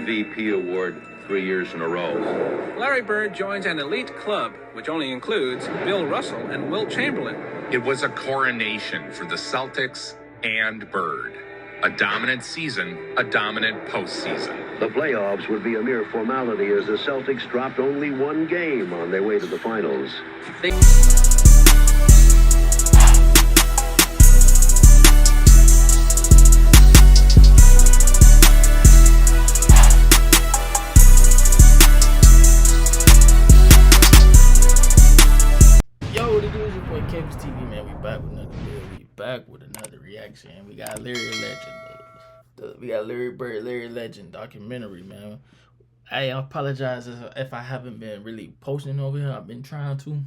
MVP award 3 years in a row. Larry Bird joins an elite club, which only includes Bill Russell and Wilt Chamberlain. It was a coronation for the Celtics and Bird. A dominant season, a dominant postseason. The playoffs would be a mere formality as the Celtics dropped only one game on their way to the finals. Yo, what it is, your boy KaviusTv, man. We back with another video. We back with another reaction. We got Larry Legend. We got Larry Bird, Larry Legend documentary, man. I apologize if I haven't been really posting over here. I've been trying to.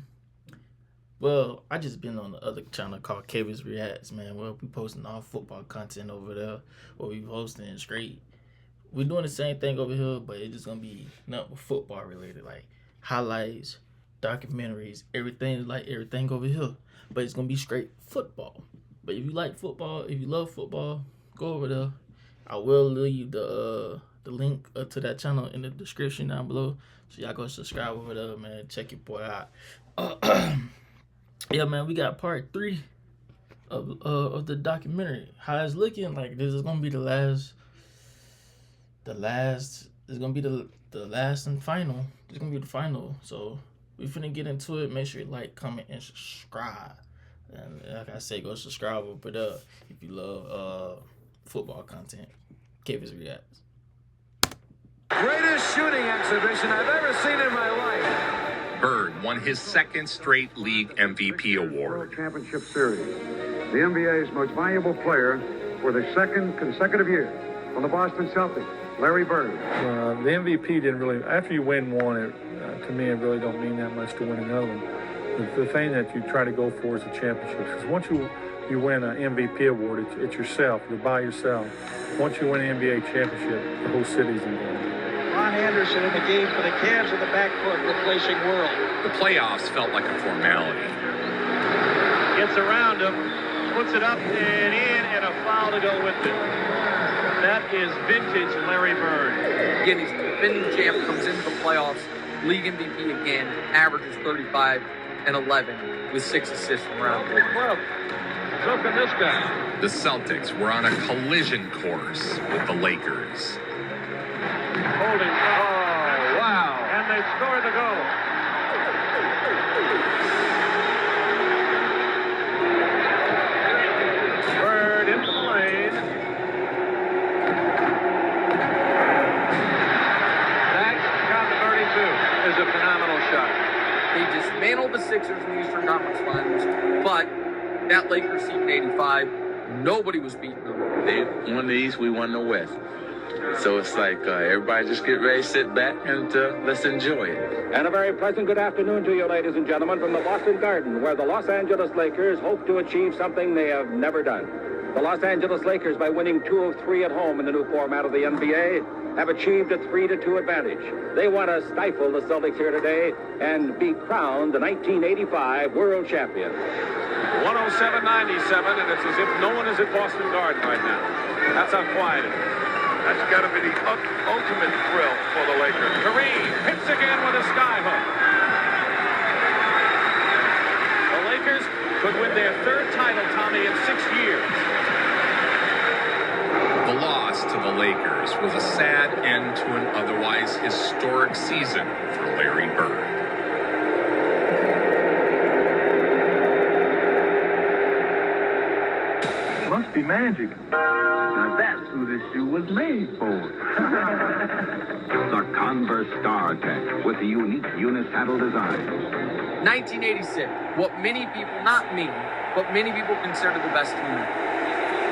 Well, I just been on the other channel called Kavius Reacts, man. Well, we posting all football content over there. Or we posting straight. We're doing the same thing over here, but it's just gonna be nothing football related, like highlights, documentaries, everything over here. But it's gonna be straight football. But if you like football, if you love football, go over there. I will leave the link to that channel in the description down below, so y'all go subscribe over there, man. Check your boy out. Yeah, man, we got part 3 of the documentary. How it's looking like this is gonna be the last. It's gonna be the last and final. It's gonna be the final. So we finna get into it. Make sure you like, comment, and subscribe. And like I say, go subscribe over there if you love football content. Kavius Reacts. Greatest shooting exhibition I've ever seen in my life. Bird won his second straight league MVP award. World Championship Series. The NBA's most valuable player for the second consecutive year on the Boston Celtics, Larry Bird. The MVP didn't really, after you win one, to me, it really don't mean that much to win another one. The thing that you try to go for is a championship. Because once you win an MVP award, it's yourself. You're by yourself. Once you win an NBA championship, the whole city's involved. Ron Anderson in the game for the Cavs in the backcourt, replacing World. The playoffs felt like a formality. Gets around him, puts it up and in, and a foul to go with it. That is vintage Larry Bird. Again, he's the defending champ, comes into the playoffs, league MVP again, averages 35 and 11 with 6 assists from round 1. So can this guy. The Celtics were on a collision course with the Lakers. Holding. Oh, wow. And they score the goal. Bird into the lane. That count to 32 is a phenomenal shot. They dismantled the Sixers in the Eastern Conference Finals, but that Lakers team in 85, nobody was beating them. They won the East, we won the West. So it's like everybody just get ready, sit back, and let's enjoy it. And a very pleasant good afternoon to you, ladies and gentlemen, from the Boston Garden, where the Los Angeles Lakers hope to achieve something they have never done. The Los Angeles Lakers, by winning 2 of 3 at home in the new format of the NBA, have achieved a 3-2 advantage. They want to stifle the Celtics here today and be crowned the 1985 world champion. 107-97, and it's as if no one is at Boston Garden right now. That's how quiet it is. That's got to be the ultimate thrill for the Lakers. Kareem hits again with a skyhook. The Lakers could win their 3rd title, Tommy, in 6 years. The loss to the Lakers was a sad end to an otherwise historic season for Larry Bird. Must be magic. Now that's who this shoe was made for. The Converse Star Tech with the unique unisaddle design. 1986, what many people, not me, but many people consider the best team.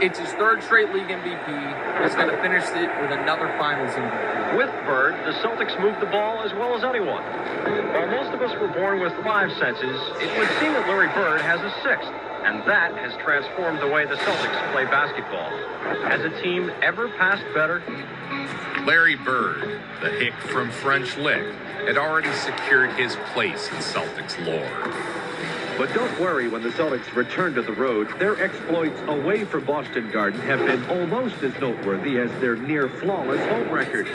It's his 3rd straight league MVP. He's going to finish it with another Finals MVP. With Bird, the Celtics moved the ball as well as anyone. While most of us were born with 5 senses, it would seem that Larry Bird has a 6th, and that has transformed the way the Celtics play basketball. Has a team ever passed better? Larry Bird, the hick from French Lick, had already secured his place in Celtics lore. But don't worry when the Celtics return to the road. Their exploits away from Boston Garden have been almost as noteworthy as their near-flawless home record.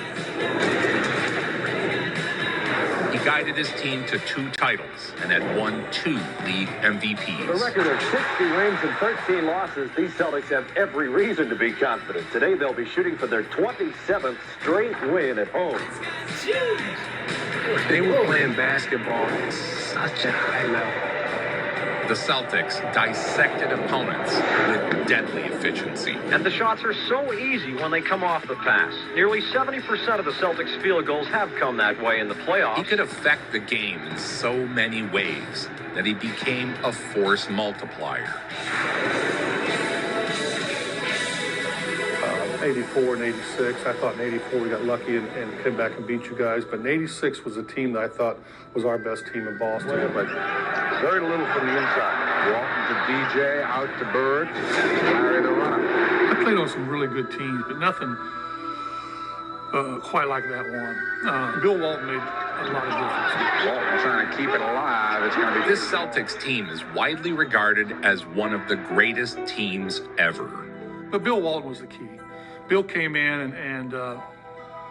He guided his team to 2 titles and had won 2 league MVPs. With a record of 60 wins and 13 losses, these Celtics have every reason to be confident. Today, they'll be shooting for their 27th straight win at home. They were playing basketball at such a high level. The Celtics dissected opponents with deadly efficiency. And the shots are so easy when they come off the pass. Nearly 70% of the Celtics' field goals have come that way in the playoffs. He could affect the game in so many ways that he became a force multiplier. 84 and 86. I thought in 84 we got lucky and came back and beat you guys. But in 86 was a team that I thought was our best team in Boston. Well, but very little from the inside. Walton to DJ, out to Bird, Larry the runner. I played on some really good teams, but nothing quite like that one. Bill Walton made a lot of difference. Walton trying to keep it alive. It's going to be This Celtics team is widely regarded as one of the greatest teams ever. But Bill Walton was the key. Bill came in and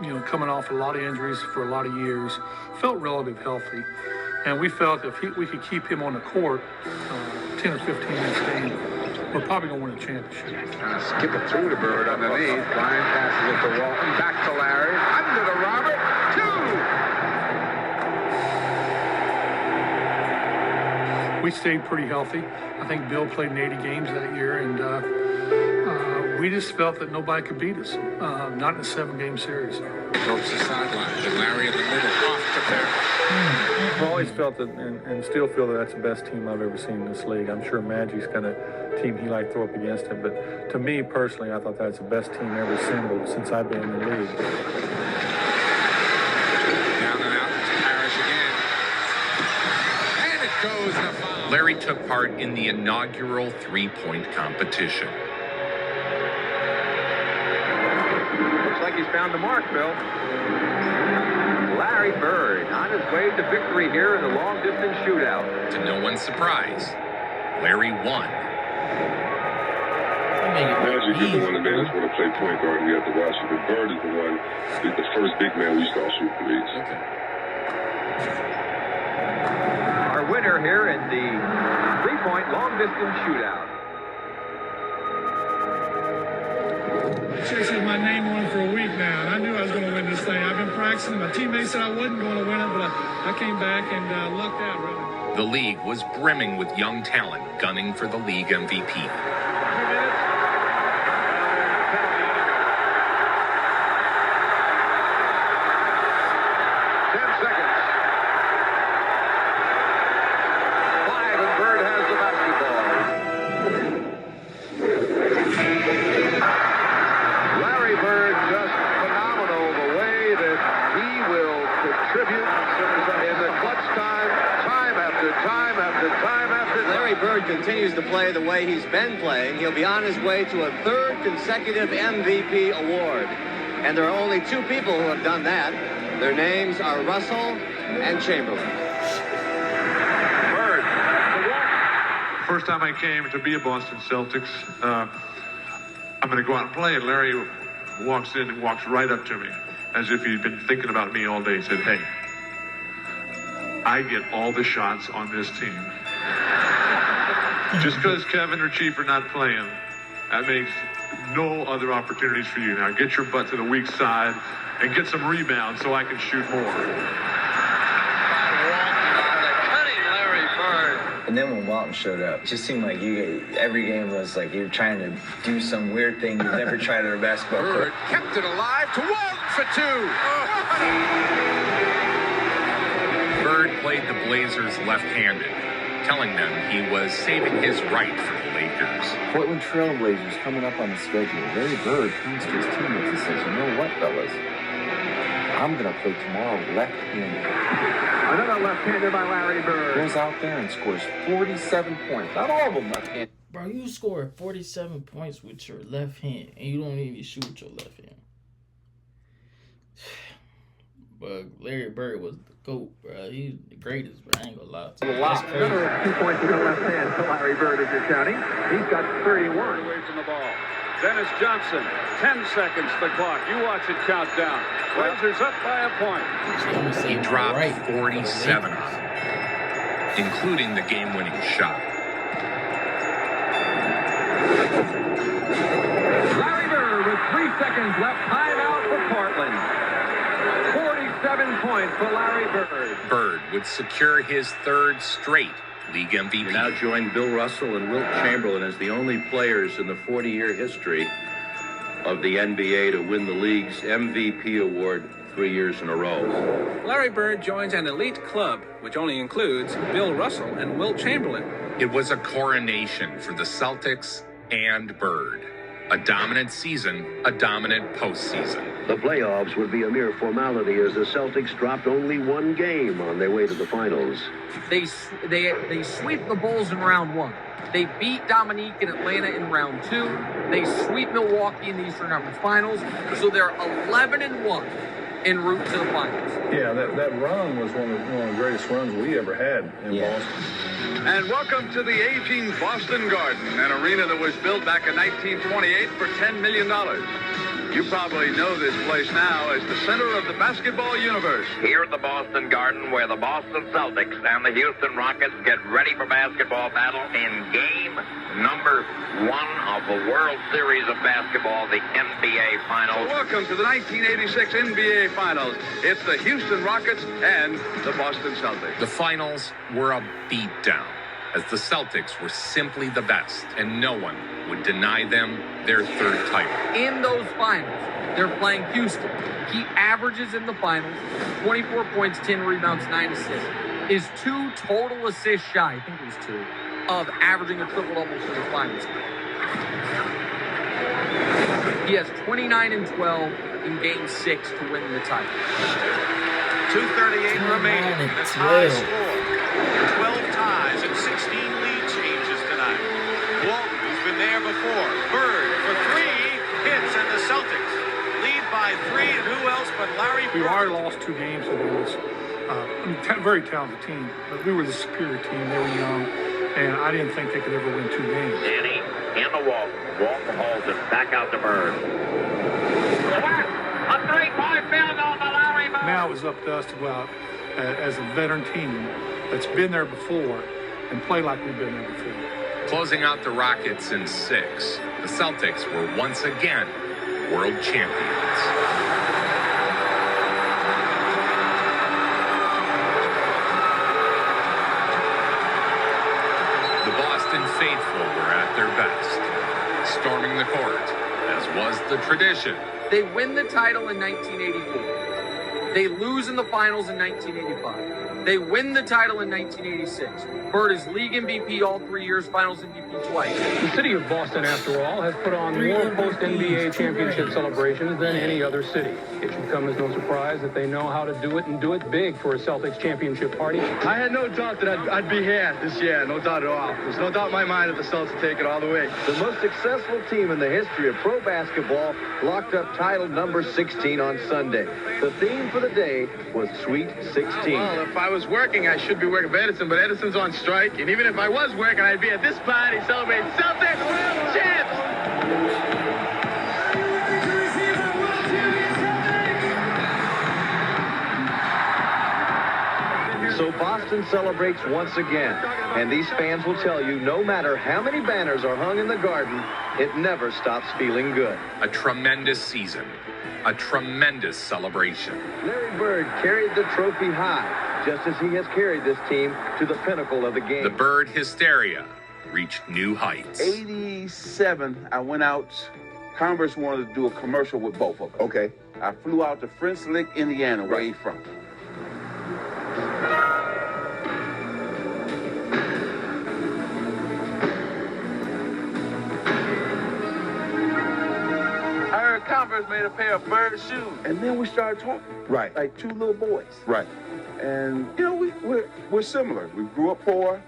you know, coming off a lot of injuries for a lot of years, felt relatively healthy. And we felt if we could keep him on the court 10 or 15 minutes a game, we're probably going to win a championship. Kind of skip it through to Bird underneath. Brian passes it to Walton. Back to Larry. Under to Robert. 2! We stayed pretty healthy. I think Bill played in 80 games that year, and we just felt that nobody could beat us, not in a 7-game series. Goes to sideline. And Larry in the middle. Off the back. I've always felt that, and still feel that that's the best team I've ever seen in this league. I'm sure Magic's got a team he liked to throw up against him, but to me personally, I thought that's the best team ever assembled since I've been in the league. Down and out to Parrish again. And it goes to foul. Larry took part in the inaugural 3-point competition. Looks like he's found the mark, Bill. Larry Bird on his way to victory here in the long-distance shootout. To no one's surprise, Larry won. Magic is the one that made us want to play point guard and we have to watch it. But Bird is the one, the first big man we saw shoot threes. Okay. Our winner here in the 3-point long-distance shootout. Chasing my name on it for a week now, and I knew I was going to win this thing. I've been practicing. My teammates said I wasn't going to win it, but I came back and lucked out, really. The league was brimming with young talent gunning for the league MVP. 10 seconds. 5, and Bird has the basketball. Larry Bird just phenomenal the way that he will contribute in the clutch time after time after time after time. Larry Bird continues to play the way he's been playing. He'll be on his way to a 3rd consecutive MVP award. And there are only 2 people who have done that. Their names are Russell and Chamberlain. Bird. First time I came to be a Boston Celtics, I'm going to go out and play, and Larry walks in and walks right up to me as if he'd been thinking about me all day. He said, "Hey, I get all the shots on this team. Just because Kevin or Chief are not playing, that makes no other opportunities for you. Now get your butt to the weak side and get some rebounds so I can shoot more." And then when Walton showed up, it just seemed like every game was like you were trying to do some weird thing you've never tried at a basketball court. Bird kept it alive to Walton for 2. Bird played the Blazers left-handed, telling them he was saving his right for the Lakers. Portland Trailblazers coming up on the schedule. Larry Bird turns to his teammates and says, "You know what, fellas? I'm going to play tomorrow left-handed." Another left-hander by Larry Bird. Goes out there and scores 47 points. Not all of them left-handed. Bro, you score 47 points with your left hand, and you don't even shoot with your left hand. But Larry Bird was the GOAT, bro. He's the greatest, bro. I ain't gonna lie. That's crazy. Another 2 points in the left hand to Larry Bird as you're counting. He's got 31. Away from the ball. Dennis Johnson, 10 seconds the clock. You watch it count down. Blazers up by a point. He dropped 47 on it, including the game-winning shot. Larry Bird with 3 seconds left. Timeout for Portland. 47 points for Larry Bird. Bird would secure his third straight league MVP. He now joined Bill Russell and Wilt Chamberlain as the only players in the 40-year history of the NBA to win the league's MVP award 3 years in a row. Larry Bird joins an elite club, which only includes Bill Russell and Wilt Chamberlain. It was a coronation for the Celtics and Bird. A dominant season, a dominant postseason. The playoffs would be a mere formality as the Celtics dropped only one game on their way to the finals. They sweep the Bulls in round 1. They beat Dominique in Atlanta in round 2. They sweep Milwaukee in the Eastern Conference Finals. So they're 11-1 en route to the finals. Yeah, that run was one of the greatest runs we ever had in Boston. And welcome to the aging Boston Garden, an arena that was built back in 1928 for $10 million. You probably know this place now as the center of the basketball universe. Here at the Boston Garden, where the Boston Celtics and the Houston Rockets get ready for basketball battle in game number 1 of the World Series of Basketball, the NBA Finals. So welcome to the 1986 NBA Finals. It's the Houston Rockets and the Boston Celtics. The finals were a beatdown, as the Celtics were simply the best, and no one would deny them their third title. In those finals, they're playing Houston. He averages in the finals 24 points, 10 rebounds, 9 assists. Is 2 total assists shy, I think it was 2, of averaging a triple-double for the finals. He has 29 and 12 in Game 6 to win the title. 2:38 remaining. The tie score. 12 ties and 16 lead changes tonight. Walton, who's been there before. Bird for 3 hits, and the Celtics lead by 3. And who else but Larry Bird? We already lost 2 games against very talented team, but we were the superior team. They were young, and I didn't think they could ever win 2 games. Danny in the Walton. Walton hauls it back out to Bird. A 3-point field goal to Larry Bird. Now it's up to us to go out as a veteran team that's been there before and play like we've been there before. Closing out the Rockets in 6, the Celtics were once again world champions. The Boston faithful were at their best, storming the court, as was the tradition. They win the title in 1984. They lose in the finals in 1985. They win the title in 1986. Bird is league MVP all 3 years, finals MVP twice. The city of Boston, after all, has put on more post-NBA championship celebrations than any other city. It should come as no surprise that they know how to do it and do it big for a Celtics championship party. I had no doubt that I'd be here this year, no doubt at all. There's no doubt in my mind that the Celtics will take it all the way. The most successful team in the history of pro basketball locked up title number 16 on Sunday. The theme for the day was Sweet 16. Well, if I was working, I should be working for Edison, but Edison's on strike. And even if I was working, I'd be at this party celebrating Celtics World Champs! So Boston celebrates once again. And these fans will tell you, no matter how many banners are hung in the Garden, it never stops feeling good. A tremendous season, a tremendous celebration. Larry Bird carried the trophy high, just as he has carried this team to the pinnacle of the game. The Bird hysteria reached new heights. 87, I went out. Converse wanted to do a commercial with both of them. Okay. I flew out to French Lick, Indiana, where he from. Converse made a pair of Bird shoes. And then we started talking. Right. Like 2 little boys. Right. And, you know, we're similar. We grew up poor.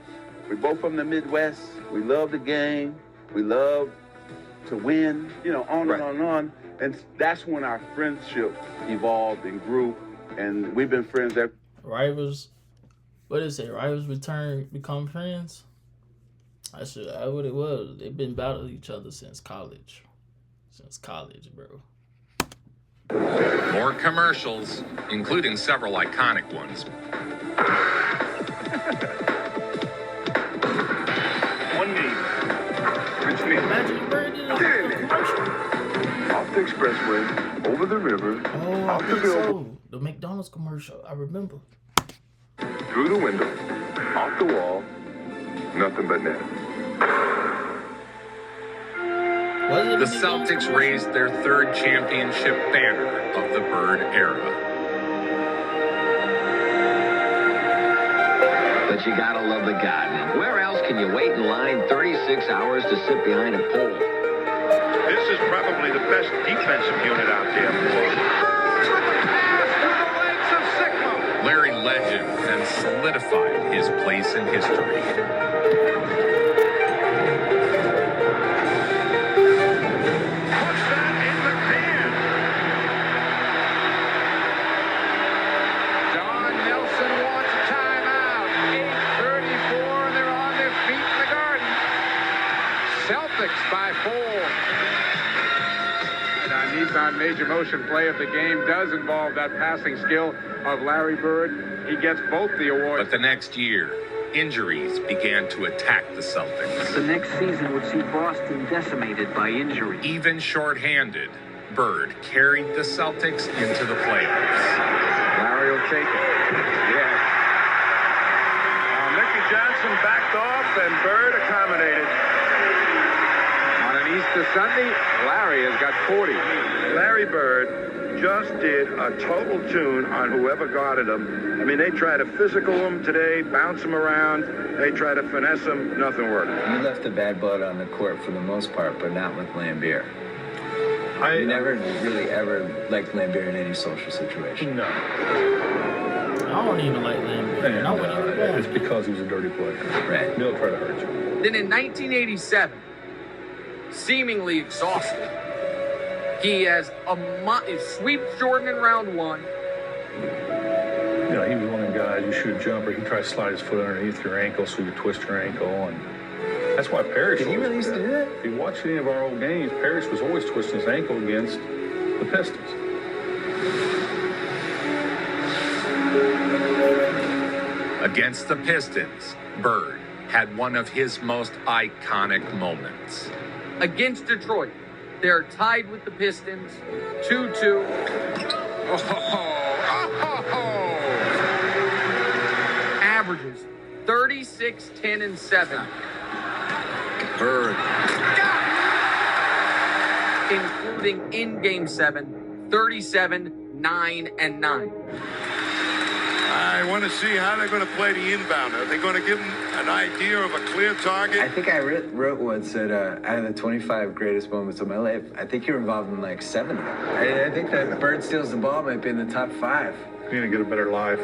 We're both from the Midwest. We love the game. We love to win, you know, on and on and on. And that's when our friendship evolved and grew. And we've been friends ever. Rivals, what is it? Rivals return, become friends? That's what it was. They've been battling each other since college. Since college, bro. More commercials, including several iconic ones. One knee. Which means off the expressway, over the river, Oh, I out the think building, so. The McDonald's commercial. I remember. through the window, off the wall, nothing but net. The Celtics raised their third championship banner of the Bird era. But you gotta love the Garden. Where else can you wait in line 36 hours to sit behind a pole? This is probably the best defensive unit out there, Larry Legend then solidified his place in history. Don Nelson wants a timeout. 8:34, and they're on their feet in the Garden. Celtics by 4. Nissan major motion play of the game does involve that passing skill of Larry Bird. He gets both the awards. But the next year, injuries began to attack the Celtics. The next season would see Boston decimated by injury. Even shorthanded, Bird carried the Celtics into the playoffs. Larry will take it. Yes. Mickey Johnson backed off and Bird accommodated. On an Easter Sunday, Larry has got 40. Larry Bird just did a total tune on whoever guarded him. I mean, they try to physical him today, bounce him around. They try to finesse him. Nothing worked. You left a bad blood on the court for the most part, but not with Lambier. You never really ever liked Lambier in any social situation. No. I don't even like Lambier. It's because he was a dirty player. Right. He'll try to hurt you. Then in 1987, seemingly exhausted, he has he sweeps Jordan in round 1. You know, he was one of the guys, you shoot a jumper, he'd try to slide his foot underneath your ankle so you twist your ankle. And that's why Parrish. Did he really used to do that? If you watch any of our old games, Parrish was always twisting his ankle against the Pistons. Against the Pistons, Bird had one of his most iconic moments. Against Detroit, they're tied with the Pistons, 2-2. Averages 36, 10, and 7. Bird. Including in Game 7, 37, 9, and 9. I want to see how they're going to play the inbound. Are they going to give them an idea of a clear target? I think I wrote once that out of the 25 greatest moments of my life, I think you're involved in like 7 of them. I think that Bird steals the ball might be in the top 5. You need to get a better life.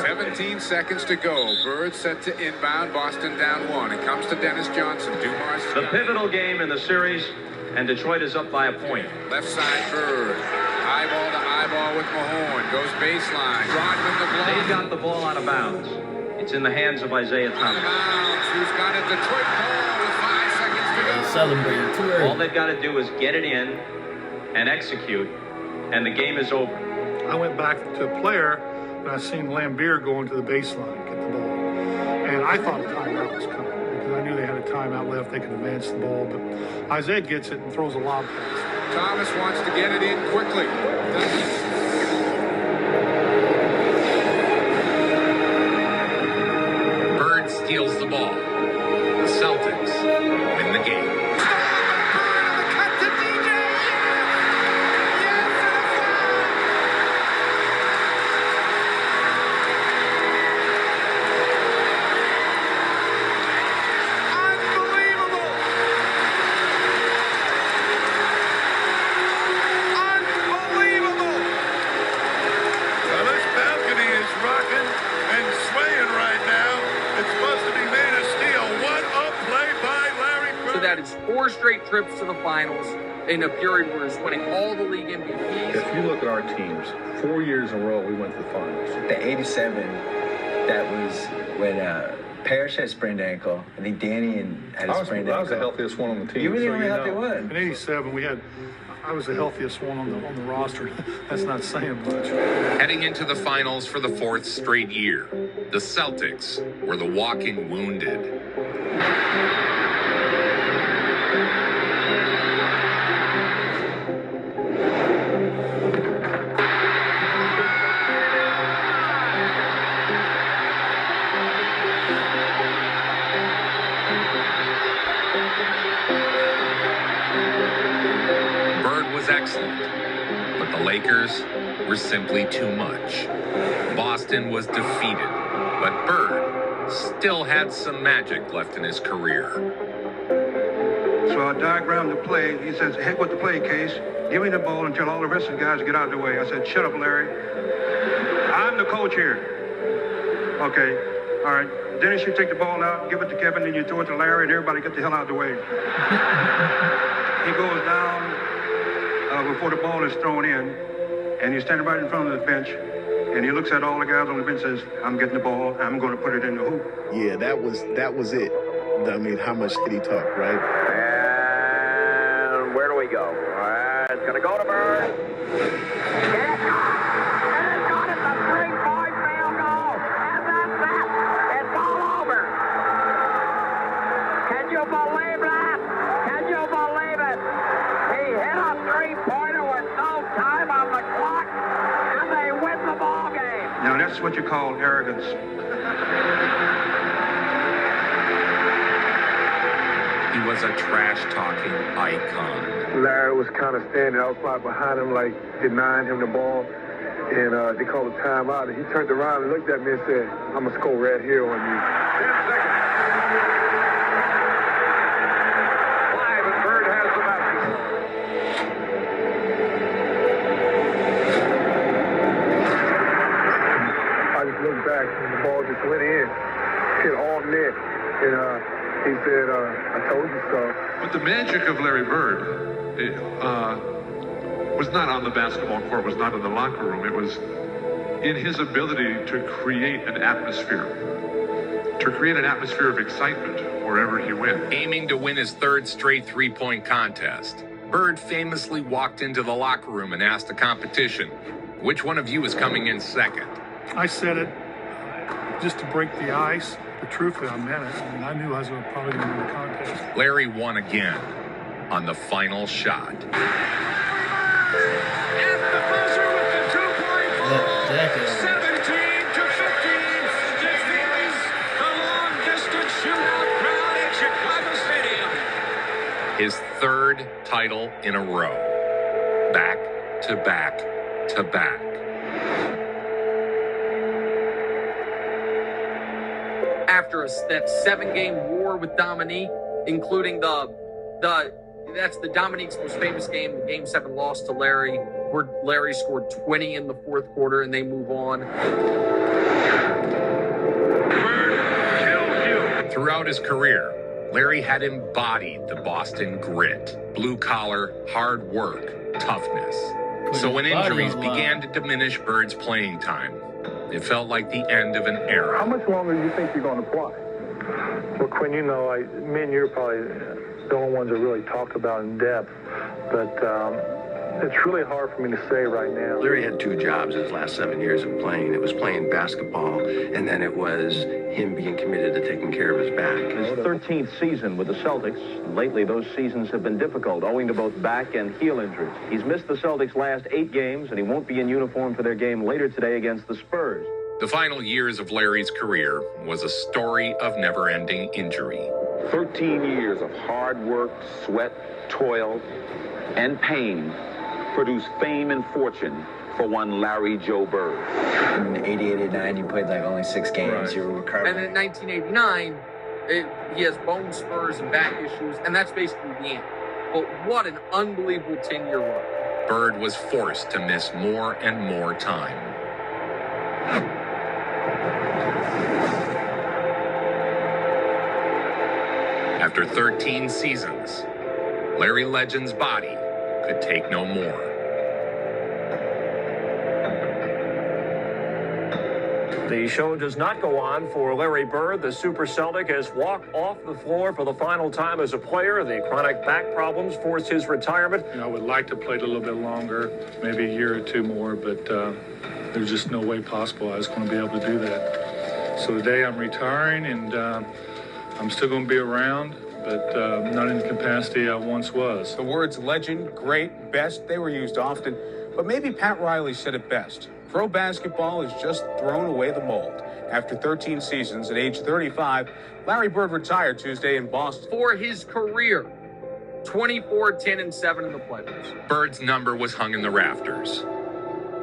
17 seconds to go. Bird set to inbound. Boston down 1. It comes to Dennis Johnson. Dumars. The pivotal game in the series, and Detroit is up by a point. Left side Bird. Eyeball to eyeball with Mahorn. Goes baseline. Rodman the block. They've got the ball out of bounds. It's in the hands of Isaiah Thomas. Who's got it? Detroit ball with 5 seconds to go. Celebrating too early. All they've got to do is get it in and execute, and the game is over. I went back to a player and I seen Lambier go into the baseline, get the ball. And I thought a timeout was coming because I knew they had a timeout left. They could advance the ball. But Isaiah gets it and throws a lob pass. Thomas wants to get it in quickly. Bird steals the ball. The Celtics win the game. So that is 4 straight trips to the finals, in a period where he's winning all the league MVPs. If you look at our teams, 4 years in a row we went to the finals. The 87, that was when Parrish had a sprained ankle. I think Danny had a sprained ankle. I was the healthiest one on the team. You were the so only healthy one. In 87, I was the healthiest one on the roster. That's not saying much. Heading into the finals for the 4th straight year, the Celtics were the walking wounded. Excellent, but the Lakers were simply too much. Boston was defeated, but Bird still had some magic left in his career. So I diagrammed the play. He says, heck with the play, Case. Give me the ball and tell all the rest of the guys to get out of the way. I said, shut up, Larry. I'm the coach here. Okay, all right. Dennis, you take the ball out, give it to Kevin, then you throw it to Larry, and everybody get the hell out of the way. He goes down before the ball is thrown in, and he's standing right in front of the bench, and he looks at all the guys on the bench and says, I'm getting the ball, I'm going to put it in the hoop. Yeah, that was it. I mean, how much did he talk, right? And where do we go? It's going to go to Bird. Now, that's what you call arrogance. He was a trash-talking icon. Larry was kind of standing. I was probably behind him, like denying him the ball. And they called a timeout. And he turned around and looked at me and said, I'm going to score right here on you. 5, and Bird has the basketball. Looked back and the ball just went in, hit all net, and he said, I told you so. But the magic of Larry Bird was not on the basketball court, was not in the locker room. It was in his ability to create an atmosphere of excitement wherever he went. Aiming to win his 3rd straight three-point contest, Bird famously walked into the locker room and asked the competition, which one of you is coming in second? I said it just to break the ice, but truthfully, I meant it. I mean, I knew I was probably going to win the contest. Larry won again on the final shot. At the buzzer with the two-point ball, 17-15, defeats the long-distance shootout crowd at Chicago Stadium. His 3rd title in a row. Back to back to back. After that 7-game war with Dominique, including that's the Dominique's most famous game, the Game 7 loss to Larry, where Larry scored 20 in the 4th quarter and they move on. Throughout his career, Larry had embodied the Boston grit, blue-collar, hard work, toughness. So when injuries began to diminish Bird's playing time, it felt like the end of an era. How much longer do you think you're going to play? Well, Quinn, you know, me and you are probably the only ones that really talked about in depth, but it's really hard for me to say right now. Larry had 2 jobs in his last 7 years of playing. It was playing basketball, and then it was him being committed to taking care of his back. His 13th season with the Celtics. Lately, those seasons have been difficult, owing to both back and heel injuries. He's missed the Celtics' last 8 games, and he won't be in uniform for their game later today against the Spurs. The final years of Larry's career was a story of never-ending injury. 13 years of hard work, sweat, toil, and pain produced fame and fortune for one Larry Joe Bird. In 88-89, you played like only 6 games. Right. You were recovering. And in 1989, he has bone spurs and back issues, and that's basically the end. But what an unbelievable 10-year run. Bird was forced to miss more and more time. After 13 seasons, Larry Legend's body could take no more. The show does not go on for Larry Bird. The Super Celtic has walked off the floor for the final time as a player. The chronic back problems forced his retirement. You know, I would like to play it a little bit longer, maybe a year or two more, but there's just no way possible I was going to be able to do that. So today I'm retiring, and I'm still going to be around, but not in the capacity I once was. The words legend, great, best, they were used often, but maybe Pat Riley said it best. Pro basketball has just thrown away the mold. After 13 seasons, at age 35, Larry Bird retired Tuesday in Boston. For his career, 24, 10, and 7 in the playoffs. Bird's number was hung in the rafters,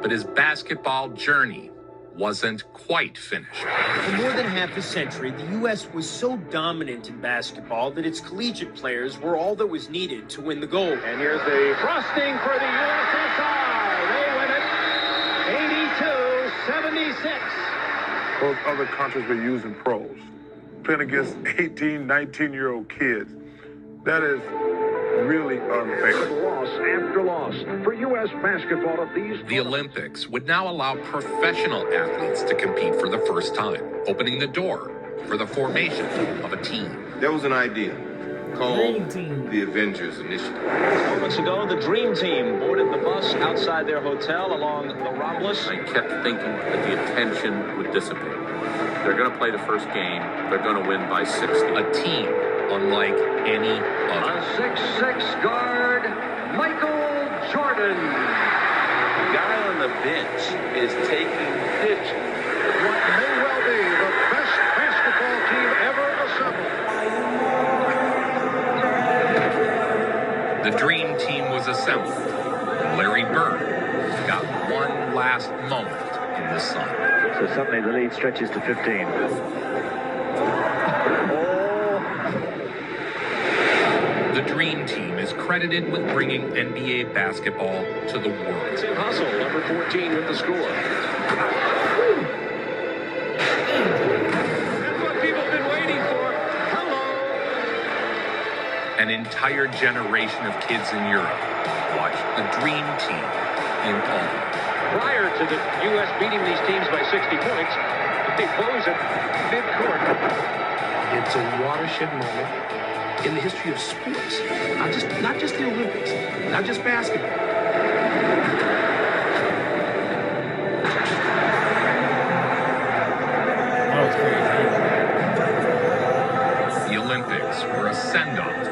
but his basketball journey wasn't quite finished. For more than half a century, the U.S. was so dominant in basketball that its collegiate players were all that was needed to win the gold. And here's the frosting for the USSR. They win it 82-76. Those other countries were using pros, playing against 18, 19-year-old kids. That is really unfair. Loss after loss for U.S. basketball at these. The Olympics would now allow professional athletes to compete for the first time, opening the door for the formation of a team. There was an idea called the Avengers Initiative. Moments ago, the Dream Team boarded the bus outside their hotel along the Romulus. I kept thinking that the attention would dissipate. They're going to play the first game. They're going to win by 60. A team unlike any other. A 6'6" guard, Michael Jordan. The guy on the bench is taking pitch. What may well be the best basketball team ever assembled. The Dream Team was assembled. Larry Bird got one last moment in the sun. So suddenly the lead stretches to 15. The Dream Team is credited with bringing NBA basketball to the world. Tim Hustle, number 14 with the score. That's what people have been waiting for. Hello. An entire generation of kids in Europe watched the Dream Team in Ulm. Prior to the U.S. beating these teams by 60 points, they close at midcourt. It's a watershed moment in the history of sports, not just the Olympics, not just basketball. The Olympics were a send-off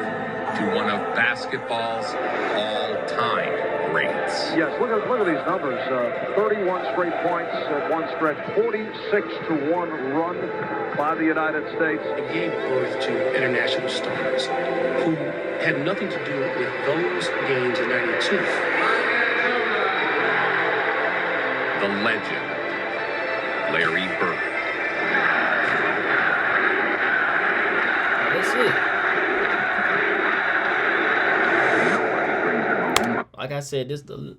to one of basketball's all-time greats. Yes, look at these numbers. 31 straight points at one stretch, 46-1 run by the United States. It gave birth to international stars who had nothing to do with those games in '92. The legend, Larry Bird. That's it. Like I said, this is the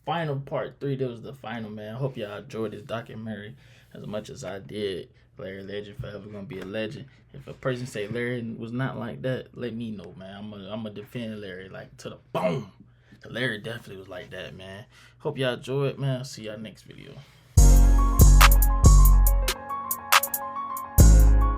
final part 3. This was the final, man. I hope y'all enjoyed this documentary as much as I did. Larry Legend forever gonna be a legend. If a person say Larry was not like that, let me know, man. I'm gonna defend Larry like to the bone. Larry definitely was like that, man. Hope y'all enjoy it, man. I'll see y'all next video.